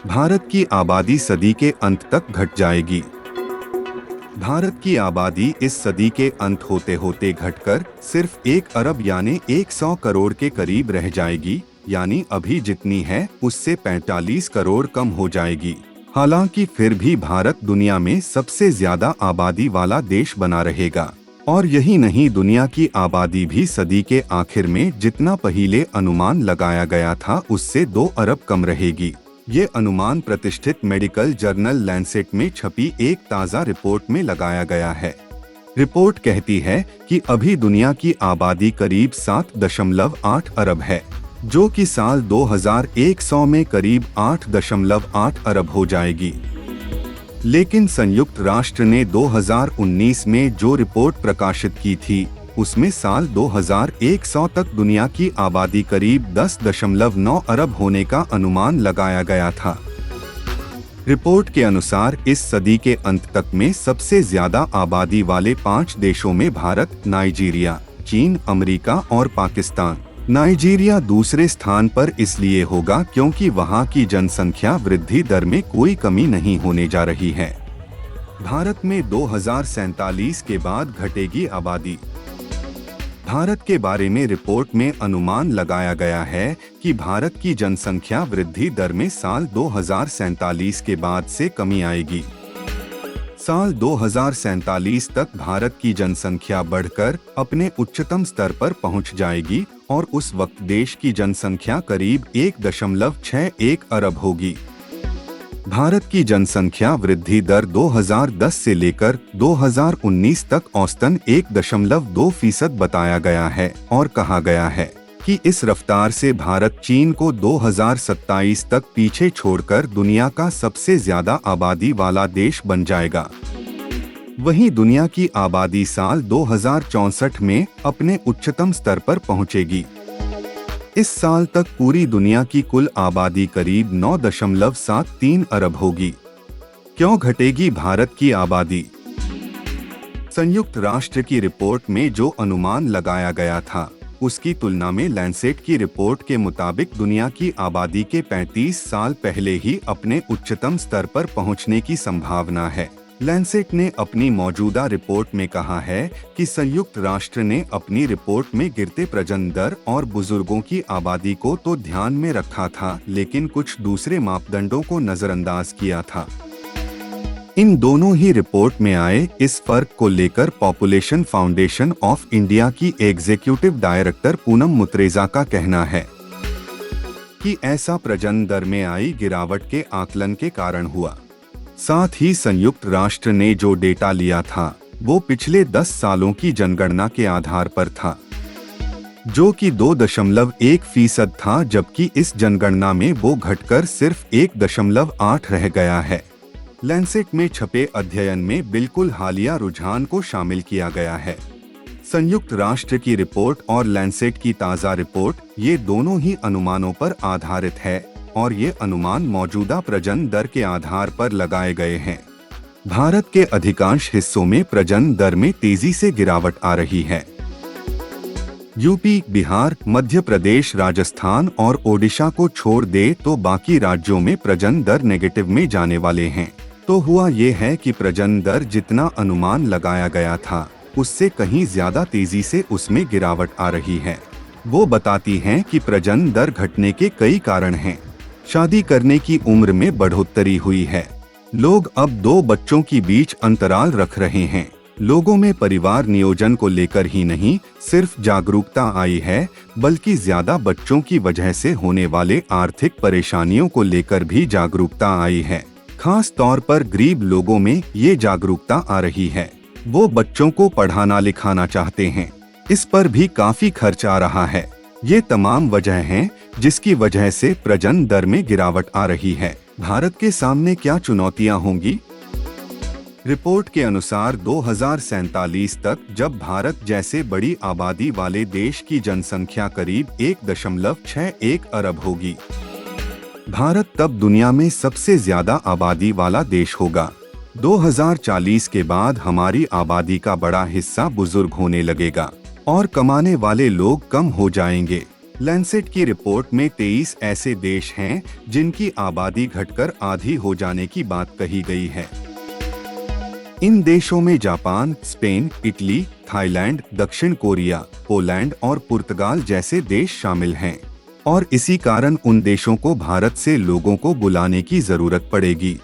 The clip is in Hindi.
भारत की आबादी सदी के अंत तक घट जाएगी। भारत की आबादी इस सदी के अंत होते होते घटकर सिर्फ 1 अरब यानी 100 करोड़ के करीब रह जाएगी, यानी अभी जितनी है उससे 45 करोड़ कम हो जाएगी। हालांकि फिर भी भारत दुनिया में सबसे ज्यादा आबादी वाला देश बना रहेगा। और यही नहीं, दुनिया की आबादी भी सदी के आखिर में जितना पहले अनुमान लगाया गया था उससे 2 अरब कम रहेगी। ये अनुमान प्रतिष्ठित मेडिकल जर्नल लैंसेट में छपी एक ताज़ा रिपोर्ट में लगाया गया है। रिपोर्ट कहती है कि अभी दुनिया की आबादी करीब 7.8 अरब है, जो कि साल 2100 में करीब 8.8 अरब हो जाएगी। लेकिन संयुक्त राष्ट्र ने 2019 में जो रिपोर्ट प्रकाशित की थी उसमें साल 2100 तक दुनिया की आबादी करीब 10.9 अरब होने का अनुमान लगाया गया था। रिपोर्ट के अनुसार इस सदी के अंत तक में सबसे ज्यादा आबादी वाले 5 देशों में भारत, नाइजीरिया, चीन, अमेरिका और पाकिस्तान। नाइजीरिया दूसरे स्थान पर इसलिए होगा क्योंकि वहां की जनसंख्या वृद्धि दर में कोई कमी नहीं होने जा रही है। भारत में 2047 के बाद घटेगी आबादी। भारत के बारे में रिपोर्ट में अनुमान लगाया गया है कि भारत की जनसंख्या वृद्धि दर में साल 2047 के बाद से कमी आएगी। साल 2047 तक भारत की जनसंख्या बढ़कर अपने उच्चतम स्तर पर पहुंच जाएगी और उस वक्त देश की जनसंख्या करीब 1.61 अरब होगी। भारत की जनसंख्या वृद्धि दर 2010 से लेकर 2019 तक औसतन 1.2% बताया गया है और कहा गया है कि इस रफ्तार से भारत चीन को 2027 तक पीछे छोड़कर दुनिया का सबसे ज्यादा आबादी वाला देश बन जाएगा। वहीं दुनिया की आबादी साल 2064 में अपने उच्चतम स्तर पर पहुंचेगी। इस साल तक पूरी दुनिया की कुल आबादी करीब 9.73 अरब होगी। क्यों घटेगी भारत की आबादी? संयुक्त राष्ट्र की रिपोर्ट में जो अनुमान लगाया गया था उसकी तुलना में लैंसेट की रिपोर्ट के मुताबिक दुनिया की आबादी के 35 साल पहले ही अपने उच्चतम स्तर पर पहुंचने की संभावना है। लैंसेट ने अपनी मौजूदा रिपोर्ट में कहा है कि संयुक्त राष्ट्र ने अपनी रिपोर्ट में गिरते प्रजनन दर और बुजुर्गों की आबादी को तो ध्यान में रखा था, लेकिन कुछ दूसरे मापदंडों को नजरअंदाज किया था। इन दोनों ही रिपोर्ट में आए इस फर्क को लेकर पॉपुलेशन फाउंडेशन ऑफ इंडिया की एग्जीक्यूटिव डायरेक्टर पूनम मुत्रेजा का कहना है कि ऐसा प्रजनन दर में आई गिरावट के आकलन के कारण हुआ। साथ ही संयुक्त राष्ट्र ने जो डेटा लिया था वो पिछले 10 सालों की जनगणना के आधार पर था, जो कि 2.1% था, जबकि इस जनगणना में वो घटकर सिर्फ 1.8 रह गया है। लैंसेट में छपे अध्ययन में बिल्कुल हालिया रुझान को शामिल किया गया है। संयुक्त राष्ट्र की रिपोर्ट और लैंसेट की ताज़ा रिपोर्ट, ये दोनों ही अनुमानों पर आधारित है और ये अनुमान मौजूदा प्रजनन दर के आधार पर लगाए गए हैं। भारत के अधिकांश हिस्सों में प्रजनन दर में तेजी से गिरावट आ रही है। यूपी, बिहार, मध्य प्रदेश, राजस्थान और ओडिशा को छोड़ दे तो बाकी राज्यों में प्रजनन दर नेगेटिव में जाने वाले हैं। तो हुआ ये है कि प्रजनन दर जितना अनुमान लगाया गया था उससे कहीं ज्यादा तेजी से उसमें गिरावट आ रही है। वो बताती हैं कि प्रजनन दर घटने के कई कारण हैं। शादी करने की उम्र में बढ़ोतरी हुई है। लोग अब 2 बच्चों के बीच अंतराल रख रहे हैं। लोगों में परिवार नियोजन को लेकर ही नहीं सिर्फ जागरूकता आई है, बल्कि ज्यादा बच्चों की वजह से होने वाले आर्थिक परेशानियों को लेकर भी जागरूकता आई है। खास तौर पर गरीब लोगों में ये जागरूकता आ रही है। वो बच्चों को पढ़ाना लिखाना चाहते हैं। इस पर भी काफी खर्च आ रहा है। ये तमाम वजह हैं जिसकी वजह से प्रजनन दर में गिरावट आ रही है। भारत के सामने क्या चुनौतियां होंगी? रिपोर्ट के अनुसार 2047 तक जब भारत जैसे बड़ी आबादी वाले देश की जनसंख्या करीब 1.61 अरब होगी, भारत तब दुनिया में सबसे ज्यादा आबादी वाला देश होगा। 2040 के बाद हमारी आबादी का बड़ा हिस्सा बुजुर्ग होने लगेगा और कमाने वाले लोग कम हो जाएंगे। लैंसेट की रिपोर्ट में 23 ऐसे देश हैं जिनकी आबादी घटकर आधी हो जाने की बात कही गई है। इन देशों में जापान, स्पेन, इटली, थाईलैंड, दक्षिण कोरिया, पोलैंड और पुर्तगाल जैसे देश शामिल हैं और इसी कारण उन देशों को भारत से लोगों को बुलाने की जरूरत पड़ेगी।